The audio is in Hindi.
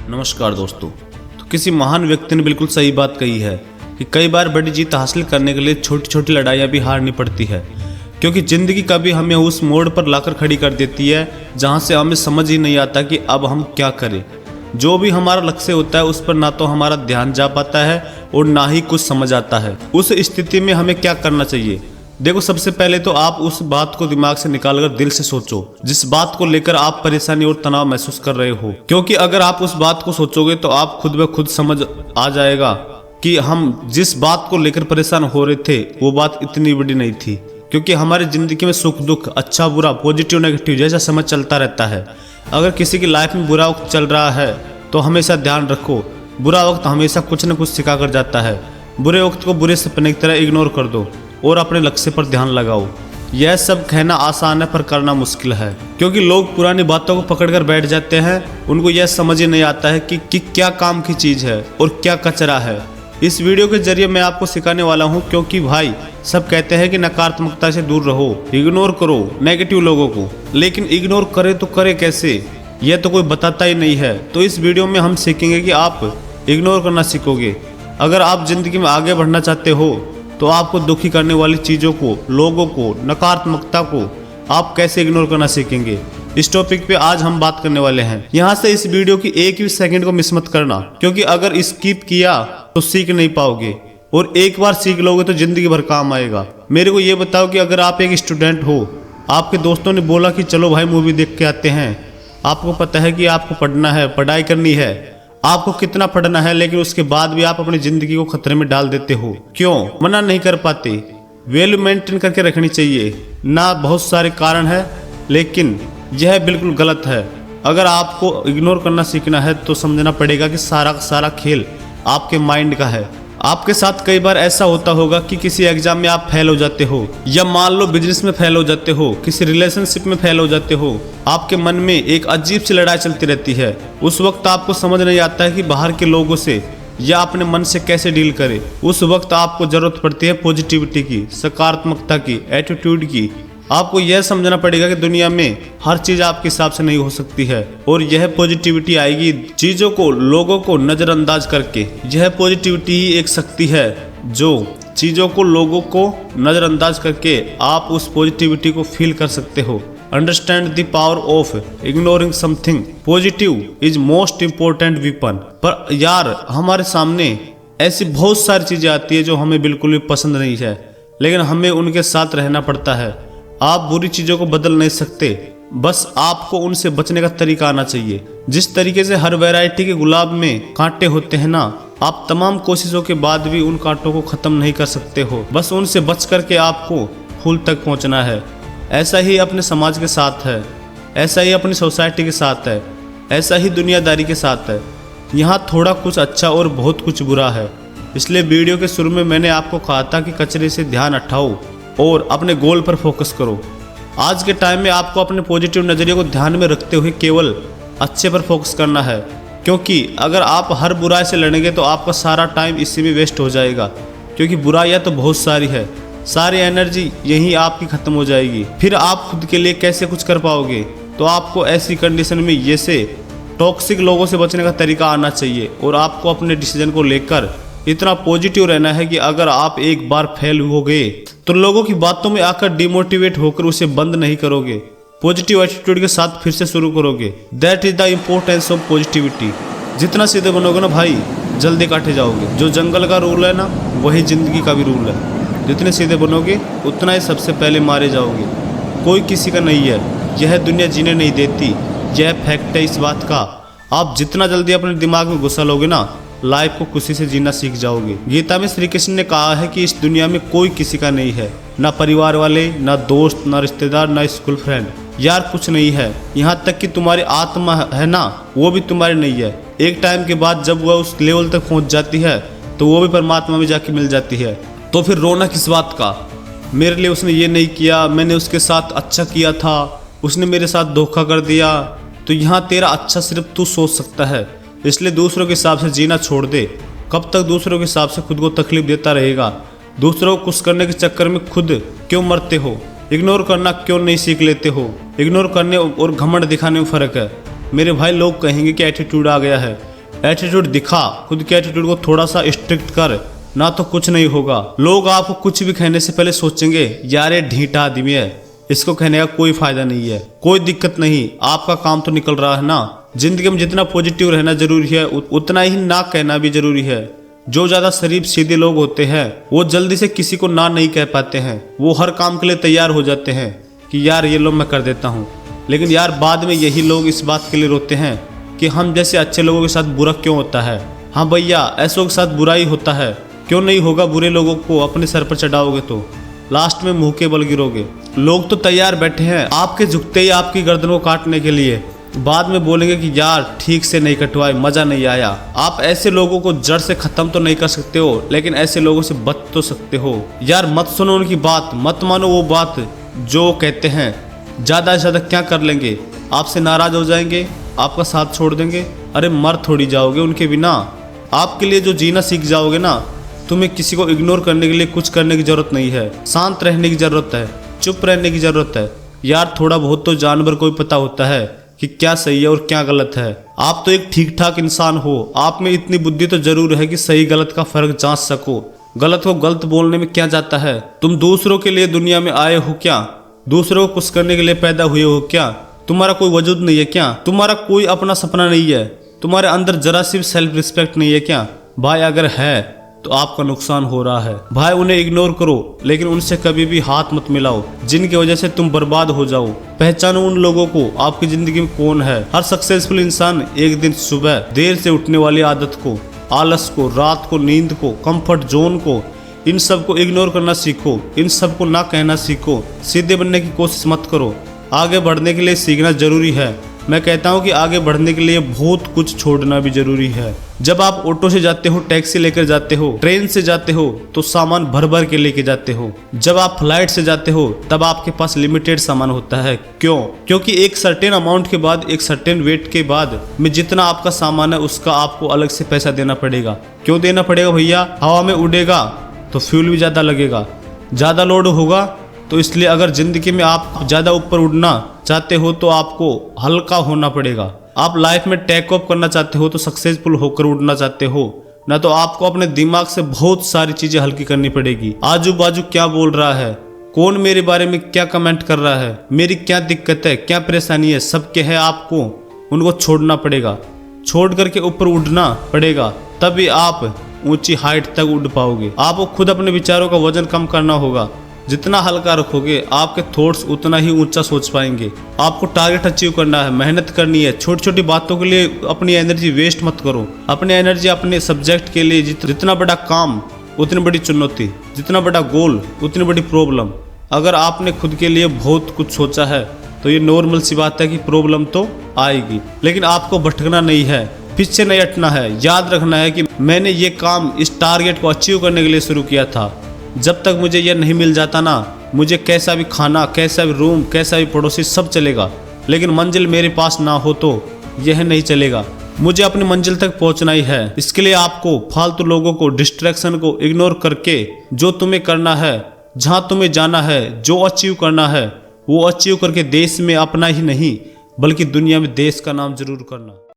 नमस्कार दोस्तों। तो किसी महान व्यक्ति ने बिल्कुल सही बात कही है कि कई बार बड़ी जीत हासिल करने के लिए छोटी छोटी लड़ाइयाँ भी हारनी पड़ती है, क्योंकि ज़िंदगी कभी हमें उस मोड़ पर लाकर खड़ी कर देती है जहाँ से हमें समझ ही नहीं आता कि अब हम क्या करें। जो भी हमारा लक्ष्य होता है उस पर ना तो हमारा ध्यान जा पाता है और ना ही कुछ समझ आता है। उस स्थिति में हमें क्या करना चाहिए? देखो, सबसे पहले तो आप उस बात को दिमाग से निकालकर दिल से सोचो जिस बात को लेकर आप परेशानी और तनाव महसूस कर रहे हो, क्योंकि अगर आप उस बात को सोचोगे तो आप खुद ब खुद समझ आ जाएगा कि हम जिस बात को लेकर परेशान हो रहे थे वो बात इतनी बड़ी नहीं थी। क्योंकि हमारी जिंदगी में सुख दुख, अच्छा बुरा, पॉजिटिव नेगेटिव जैसा समय चलता रहता है। अगर किसी की लाइफ में बुरा वक्त चल रहा है तो हमेशा ध्यान रखो, बुरा वक्त हमेशा कुछ न कुछ सिखा कर जाता है। बुरे वक्त को बुरे सपने की तरह इग्नोर कर दो और अपने लक्ष्य पर ध्यान लगाओ। यह सब कहना आसान है पर करना मुश्किल है, क्योंकि लोग पुरानी बातों को पकड़कर बैठ जाते हैं। उनको यह समझ ही नहीं आता है कि क्या काम की चीज़ है और क्या कचरा है। इस वीडियो के जरिए मैं आपको सिखाने वाला हूं, क्योंकि भाई सब कहते हैं कि नकारात्मकता से दूर रहो, इग्नोर करो नेगेटिव लोगों को, लेकिन इग्नोर करे तो करे कैसे, यह तो कोई बताता ही नहीं है। तो इस वीडियो में हम सीखेंगे कि आप इग्नोर करना सीखोगे। अगर आप जिंदगी में आगे बढ़ना चाहते हो तो आपको दुखी करने वाली चीज़ों को, लोगों को, नकारात्मकता को आप कैसे इग्नोर करना सीखेंगे। इस टॉपिक पे आज हम बात करने वाले हैं। यहाँ से इस वीडियो की एक भी सेकंड को मिस मत करना, क्योंकि अगर स्किप किया तो सीख नहीं पाओगे, और एक बार सीख लोगे तो जिंदगी भर काम आएगा। मेरे को ये बताओ कि अगर आप एक स्टूडेंट हो, आपके दोस्तों ने बोला कि चलो भाई मूवी देख के आते हैं, आपको पता है कि आपको पढ़ना है, पढ़ाई करनी है, आपको कितना पढ़ना है, लेकिन उसके बाद भी आप अपनी जिंदगी को खतरे में डाल देते हो। क्यों मना नहीं कर पाते? वैल्यू मेंटेन करके रखनी चाहिए ना। बहुत सारे कारण है, लेकिन यह बिल्कुल गलत है। अगर आपको इग्नोर करना सीखना है तो समझना पड़ेगा कि सारा का सारा खेल आपके माइंड का है। आपके साथ कई बार ऐसा होता होगा कि किसी एग्जाम में आप फेल हो जाते हो, या मान लो बिजनेस में फेल हो जाते हो, किसी रिलेशनशिप में फेल हो जाते हो। आपके मन में एक अजीब सी लड़ाई चलती रहती है। उस वक्त आपको समझ नहीं आता है कि बाहर के लोगों से या अपने मन से कैसे डील करे। उस वक्त आपको जरूरत पड़ती है पॉजिटिविटी की, सकारात्मकता की, एटीट्यूड की। आपको यह समझना पड़ेगा कि दुनिया में हर चीज आपके हिसाब से नहीं हो सकती है, और यह पॉजिटिविटी आएगी चीजों को, लोगों को नजरअंदाज करके। यह पॉजिटिविटी ही एक शक्ति है जो चीजों को, लोगों को नजरअंदाज करके आप उस पॉजिटिविटी को फील कर सकते हो। Understand the power of ignoring something positive is most important weapon. पर यार, हमारे सामने ऐसी बहुत सारी चीजें आती है जो हमें बिल्कुल भी पसंद नहीं है, लेकिन हमें उनके साथ रहना पड़ता है। आप बुरी चीज़ों को बदल नहीं सकते, बस आपको उनसे बचने का तरीका आना चाहिए। जिस तरीके से हर वैरायटी के गुलाब में कांटे होते हैं ना, आप तमाम कोशिशों के बाद भी उन कांटों को ख़त्म नहीं कर सकते हो। बस उनसे बच करके आपको फूल तक पहुंचना है। ऐसा ही अपने समाज के साथ है, ऐसा ही अपनी सोसाइटी के साथ है, ऐसा ही दुनियादारी के साथ है। यहाँ थोड़ा कुछ अच्छा और बहुत कुछ बुरा है। इसलिए वीडियो के शुरू में मैंने आपको कहा था कि कचरे से ध्यान हटाओ और अपने गोल पर फोकस करो। आज के टाइम में आपको अपने पॉजिटिव नज़रिए को ध्यान में रखते हुए केवल अच्छे पर फोकस करना है, क्योंकि अगर आप हर बुराई से लड़ेंगे तो आपका सारा टाइम इसी में वेस्ट हो जाएगा। क्योंकि बुराइयाँ तो बहुत सारी है, सारी एनर्जी यहीं आपकी ख़त्म हो जाएगी। फिर आप खुद के लिए कैसे कुछ कर पाओगे? तो आपको ऐसी कंडीशन में ये से टॉक्सिक लोगों से बचने का तरीका आना चाहिए, और आपको अपने डिसीजन को लेकर इतना पॉजिटिव रहना है कि अगर आप एक बार फेल हो गए तो लोगों की बातों में आकर डिमोटिवेट होकर उसे बंद नहीं करोगे, पॉजिटिव एटीट्यूड के साथ फिर से शुरू करोगे। That is the importance of positivity. जितना सीधे बनोगे ना भाई, जल्दी काटे जाओगे। जो जंगल का रूल है ना, वही जिंदगी का भी रूल है। जितने सीधे बनोगे उतना ही सबसे पहले मारे जाओगे। कोई किसी का नहीं है, यह दुनिया जीने नहीं देती, यह फैक्ट है इस बात का। आप जितना जल्दी अपने दिमाग में घुसा लोगे ना, लाइफ को खुशी से जीना सीख जाओगे। गीता में श्री कृष्ण ने कहा है कि इस दुनिया में कोई किसी का नहीं है, ना परिवार वाले, ना दोस्त, ना रिश्तेदार, ना स्कूल फ्रेंड। यार कुछ नहीं है, यहाँ तक कि तुम्हारी आत्मा है ना, वो भी तुम्हारी नहीं है। एक टाइम के बाद जब वह उस लेवल तक पहुँच जाती है तो वो भी परमात्मा में जाके मिल जाती है। तो फिर रोना किस बात का? मेरे लिए उसने ये नहीं किया, मैंने उसके साथ अच्छा किया था, उसने मेरे साथ धोखा कर दिया। तो यहाँ तेरा अच्छा सिर्फ तू सोच सकता है, इसलिए दूसरों के हिसाब से जीना छोड़ दे। कब तक दूसरों के हिसाब से खुद को तकलीफ देता रहेगा? दूसरों को खुश करने के चक्कर में खुद क्यों मरते हो? इग्नोर करना क्यों नहीं सीख लेते हो? इग्नोर करने और घमंड दिखाने में फ़र्क है। मेरे भाई, लोग कहेंगे कि एटीट्यूड आ गया है, एटीट्यूड दिखा, खुद के एटीट्यूड को थोड़ा सा स्ट्रिक्ट कर, ना तो कुछ नहीं होगा। लोग आपको कुछ भी कहने से पहले सोचेंगे यार ये ढीठा आदमी है, इसको कहने का कोई फायदा नहीं है। कोई दिक्कत नहीं, आपका काम तो निकल रहा है ना। जिंदगी में जितना पॉजिटिव रहना जरूरी है उतना ही ना कहना भी जरूरी है। जो ज्यादा शरीफ सीधे लोग होते हैं वो जल्दी से किसी को ना नहीं कह पाते हैं। वो हर काम के लिए तैयार हो जाते हैं कि यार ये लो मैं कर देता हूँ, लेकिन यार बाद में यही लोग इस बात के लिए रोते हैं कि हम जैसे अच्छे लोगों के साथ बुरा क्यों होता है। हाँ भैया, ऐसों के साथ बुरा ही होता है, क्यों नहीं होगा। बुरे लोगों को अपने सर पर चढ़ाओगे तो लास्ट में मुंह के बल गिरोगे। लोग तो तैयार बैठे हैं आपके झुकते ही आपकी गर्दन को काटने के लिए, बाद में बोलेंगे कि यार ठीक से नहीं कटवाए, मजा नहीं आया। आप ऐसे लोगों को जड़ से खत्म तो नहीं कर सकते हो, लेकिन ऐसे लोगों से बच तो सकते हो। यार मत सुनो उनकी बात, मत मानो वो बात जो कहते हैं। ज्यादा से ज्यादा क्या कर लेंगे, आपसे नाराज हो जाएंगे, आपका साथ छोड़ देंगे। अरे मर थोड़ी जाओगे उनके बिना। आपके लिए जो जीना सीख जाओगे ना, तुम्हें किसी को इग्नोर करने के लिए कुछ करने की जरूरत नहीं है। शांत रहने की जरूरत है, चुप रहने की जरूरत है। यार थोड़ा बहुत तो जानवर को भी पता होता है कि क्या सही है और क्या गलत है। आप तो एक ठीक ठाक इंसान हो, आप में इतनी बुद्धि तो जरूर है कि सही गलत का फर्क जांच सको। गलत को गलत बोलने में क्या जाता है। तुम दूसरों के लिए दुनिया में आए हो क्या? दूसरों को खुश करने के लिए पैदा हुए हो क्या? तुम्हारा कोई वजूद नहीं है क्या? तुम्हारा कोई अपना सपना नहीं है? तुम्हारे अंदर जरा सी सेल्फ रिस्पेक्ट नहीं है क्या? भाई अगर है तो आपका नुकसान हो रहा है। भाई उन्हें इग्नोर करो, लेकिन उनसे कभी भी हाथ मत मिलाओ जिनकी वजह से तुम बर्बाद हो जाओ। पहचानो उन लोगों को आपकी जिंदगी में कौन है। हर सक्सेसफुल इंसान एक दिन सुबह देर से उठने वाली आदत को, आलस को, रात को नींद को, कंफर्ट जोन को, इन सब को इग्नोर करना सीखो। इन सब को ना कहना सीखो। सीधे बनने की कोशिश मत करो। आगे बढ़ने के लिए सीखना जरूरी है। मैं कहता हूँ कि आगे बढ़ने के लिए बहुत कुछ छोड़ना भी जरूरी है। जब आप ऑटो से जाते हो, टैक्सी लेकर जाते हो, ट्रेन से जाते हो तो सामान भर भर के लेके जाते हो। जब आप फ्लाइट से जाते हो तब आपके पास लिमिटेड सामान होता है। क्यों? क्योंकि एक सर्टेन अमाउंट के बाद, एक सर्टेन वेट के बाद में जितना आपका सामान है उसका आपको अलग से पैसा देना पड़ेगा। क्यों देना पड़ेगा भैया? हवा में उड़ेगा तो फ्यूल भी ज्यादा लगेगा, ज्यादा लोड होगा। तो इसलिए अगर जिंदगी में आप ज्यादा ऊपर उड़ना चाहते हो तो आपको हल्का होना पड़ेगा। आप लाइफ में टेक ऑफ करना चाहते हो तो सक्सेसफुल होकर उड़ना चाहते हो ना, तो आपको अपने दिमाग से बहुत सारी चीजें हल्की करनी पड़ेगी। आजू बाजू क्या बोल रहा है, कौन मेरे बारे में क्या कमेंट कर रहा है, मेरी क्या दिक्कत है, क्या परेशानी है, सबके है आपको उनको छोड़ना पड़ेगा। छोड़ करके ऊपर उड़ना पड़ेगा, तभी आप ऊंची हाइट तक उड़ पाओगे। आपको खुद अपने विचारों का वजन कम करना होगा। जितना हल्का रखोगे आपके थॉट्स उतना ही ऊंचा सोच पाएंगे। आपको टारगेट अचीव करना है, मेहनत करनी है। छोटी छोटी बातों के लिए अपनी एनर्जी वेस्ट मत करो। अपनी एनर्जी अपने सब्जेक्ट के लिए, जितना बड़ा काम उतनी बड़ी चुनौती, जितना बड़ा गोल उतनी बड़ी प्रॉब्लम। अगर आपने खुद के लिए बहुत कुछ सोचा है तो ये नॉर्मल सी बात है कि प्रॉब्लम तो आएगी, लेकिन आपको भटकना नहीं है, पीछे नहीं हटना है। याद रखना है कि मैंने ये काम इस टारगेट को अचीव करने के लिए शुरू किया था। जब तक मुझे यह नहीं मिल जाता ना, मुझे कैसा भी खाना, कैसा भी रूम, कैसा भी पड़ोसी सब चलेगा, लेकिन मंजिल मेरे पास ना हो तो यह नहीं चलेगा। मुझे अपनी मंजिल तक पहुंचना ही है। इसके लिए आपको फालतू लोगों को, डिस्ट्रैक्शन को इग्नोर करके जो तुम्हें करना है, जहां तुम्हें जाना है, जो अचीव करना है वो अचीव करके देश में अपना ही नहीं बल्कि दुनिया में देश का नाम जरूर करना।